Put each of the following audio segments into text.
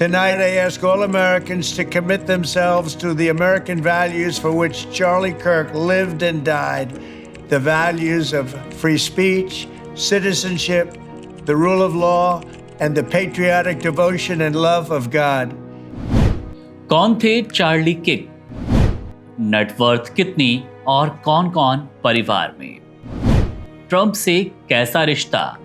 Tonight, I ask all Americans to commit themselves to the American values for which Charlie Kirk lived and died, the values of free speech, citizenship, the rule of law, and the patriotic devotion and love of God. कौन थे Charlie Kirk? Net worth कितनी और कौन कौन परिवार में? Trump से कैसा रिश्ता?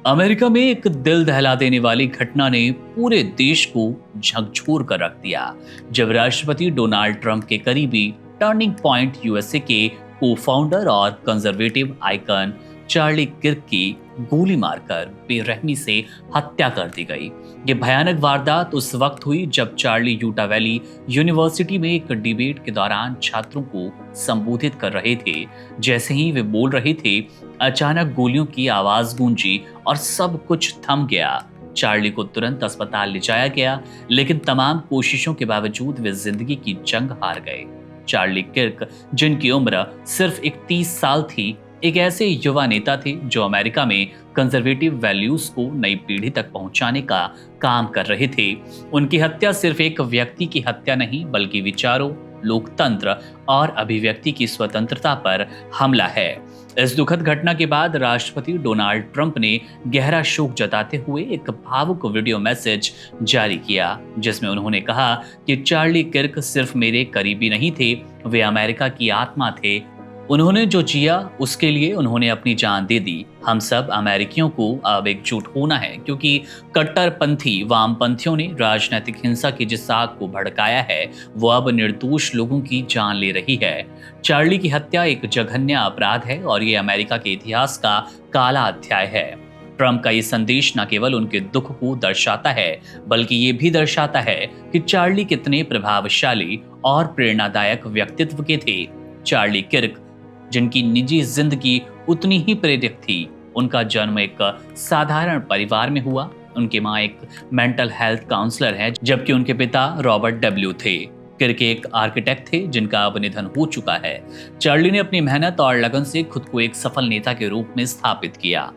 अमेरिका में एक दिल दहला देने वाली घटना ने पूरे देश को झकझोर कर रख दिया जब राष्ट्रपति डोनाल्ड ट्रंप के करीबी टर्निंग पॉइंट यूएसए के को-फाउंडर और कंजर्वेटिव आइकन चार्ली किर्क की गोली मारकर बेरहमी से हत्या कर दी गई। ये भयानक वारदात उस वक्त हुई जब चार्ली यूटा वैली यूनिवर्सिटी में एक डिबेट के दौरान छात्रों को संबोधित कर रहे थे। जैसे ही वे बोल रहे थे, अचानक गोलियों की आवाज गूंजी और सब कुछ थम गया। चार्ली को तुरंत अस्पताल ले जाया गया, लेकिन तमाम कोशिशों के बावजूद वे जिंदगी की जंग हार गए। चार्ली किर्क, जिनकी उम्र सिर्फ 31 साल थी, एक ऐसे युवा नेता थे जो अमेरिका में कंजर्वेटिव वैल्यूज को नई पीढ़ी तक पहुंचाने का काम कर रहे थे। उनकी हत्या सिर्फ एक व्यक्ति की हत्या नहीं, बल्कि विचारों, लोकतंत्र और अभिव्यक्ति की स्वतंत्रता पर हमला है। इस दुखद घटना के बाद राष्ट्रपति डोनाल्ड ट्रंप ने गहरा शोक जताते हुए एक भावुक वीडियो मैसेज जारी किया, जिसमें उन्होंने कहा कि चार्ली किर्क सिर्फ मेरे करीबी नहीं थे, वे अमेरिका की आत्मा थे। उन्होंने जो जिया उसके लिए उन्होंने अपनी जान दे दी। हम सब अमेरिकियों को अब एकजुट होना है, क्योंकि कट्टरपंथी वामपंथियों ने राजनीतिक हिंसा की जिस आग को भड़काया है, वो अब निर्दोष लोगों की जान ले रही है। चार्ली की हत्या एक जघन्य अपराध है और ये अमेरिका के इतिहास का काला अध्याय है। ट्रंप का ये संदेश न केवल उनके दुख को दर्शाता है, बल्कि ये भी दर्शाता है कि चार्ली कितने प्रभावशाली और प्रेरणादायक व्यक्तित्व के थे। चार्ली किर्क, जिनकी निजी जिंदगी उतनी ही प्रेरक थी, उनका जन्म एक साधारण परिवार में हुआ। उनकी मां एक मेंटल हेल्थ काउंसलर है, जबकि उनके पिता रॉबर्ट डब्ल्यू थे। किर्क एक आर्किटेक्ट थे जिनका अब निधन हो चुका है। चार्ली ने अपनी मेहनत और लगन से खुद को एक सफल नेता के रूप में स्थापित किया।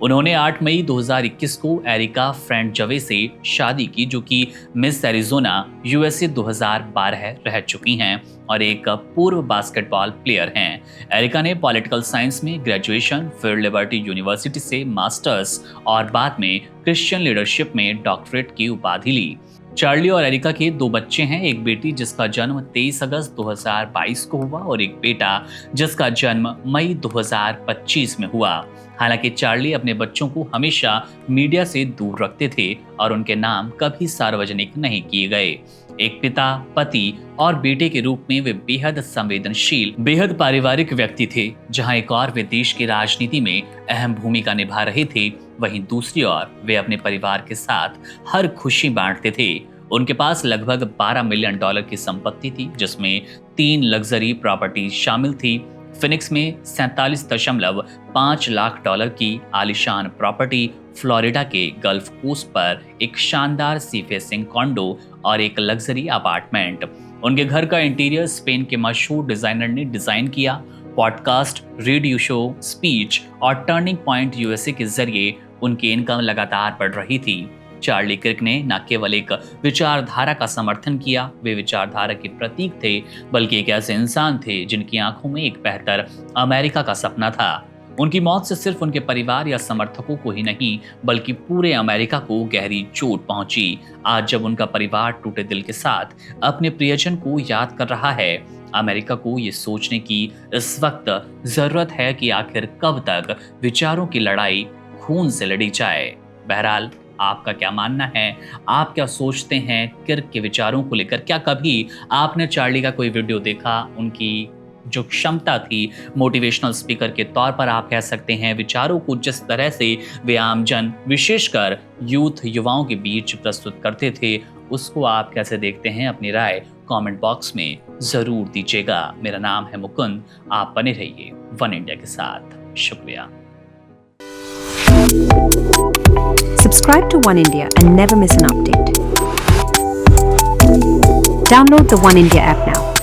उन्होंने 8 मई 2021 को एरिका फ्रेंडजवे से शादी की, जो कि मिस एरिजोना यूएसए 2012 रह चुकी हैं और एक पूर्व बास्केटबॉल प्लेयर हैं। एरिका ने पॉलिटिकल साइंस में ग्रेजुएशन, फिर लिबर्टी यूनिवर्सिटी से मास्टर्स और बाद में क्रिश्चियन लीडरशिप में डॉक्टरेट की उपाधि ली। चार्ली और एरिका के 2 बच्चे हैं, एक बेटी जिसका जन्म 23 अगस्त 2022 को हुआ और एक बेटा जिसका जन्म मई 2025 में हुआ। हालांकि चार्ली अपने बच्चों को हमेशा मीडिया से दूर रखते थे और उनके नाम कभी सार्वजनिक नहीं किए गए। एक पिता, पति और बेटे के रूप में वे बेहद संवेदनशील, बेहद पारिवारिक व्यक्ति थे। जहां एक और वे देश की राजनीति में अहम भूमिका निभा रहे थे, वहीं दूसरी ओर वे अपने परिवार के साथ हर खुशी बांटते थे। उनके पास लगभग $12 मिलियन की संपत्ति थी, जिसमें 3 लग्जरी प्रॉपर्टी शामिल थी। फिनिक्स में $47.5 लाख की आलीशान प्रॉपर्टी, फ्लोरिडा के गल्फ कोस्ट पर एक शानदार सी फेसिंग कॉन्डो और एक लग्जरी अपार्टमेंट। उनके घर का इंटीरियर स्पेन के मशहूर डिजाइनर ने डिजाइन किया। पॉडकास्ट, रेडियो शो, स्पीच और टर्निंग पॉइंट यूएसए के जरिए उनकी इनकम लगातार बढ़ रही थी। चार्ली किर्क ने न केवल एक विचारधारा का समर्थन किया, वे विचारधारा के प्रतीक थे, बल्कि एक ऐसे इंसान थे जिनकी आंखों में एक बेहतर अमेरिका का सपना था। उनकी मौत से सिर्फ उनके परिवार या समर्थकों को ही नहीं, बल्कि पूरे अमेरिका को गहरी चोट पहुंची। आज जब उनका परिवार टूटे दिल के साथ अपने प्रियजन को याद कर रहा है, अमेरिका को ये सोचने की इस वक्त जरूरत है कि आखिर कब तक विचारों की लड़ाई खून से लड़ी जाए। बहरहाल, आपका क्या मानना है? आप क्या सोचते हैं किर्क के विचारों को लेकर? क्या कभी आपने चार्ली का कोई वीडियो देखा? उनकी जो क्षमता थी मोटिवेशनल स्पीकर के तौर पर, आप कह सकते हैं, विचारों को जिस तरह से वे आमजन, विशेषकर यूथ, युवाओं के बीच प्रस्तुत करते थे, उसको आप कैसे देखते हैं? अपनी राय कमेंट बॉक्स में जरूर दीजिएगा। मेरा नाम है मुकुंद, आप बने रहिए वन इंडिया के साथ। शुक्रिया। Subscribe to One India and never miss an update. Download the One India app now.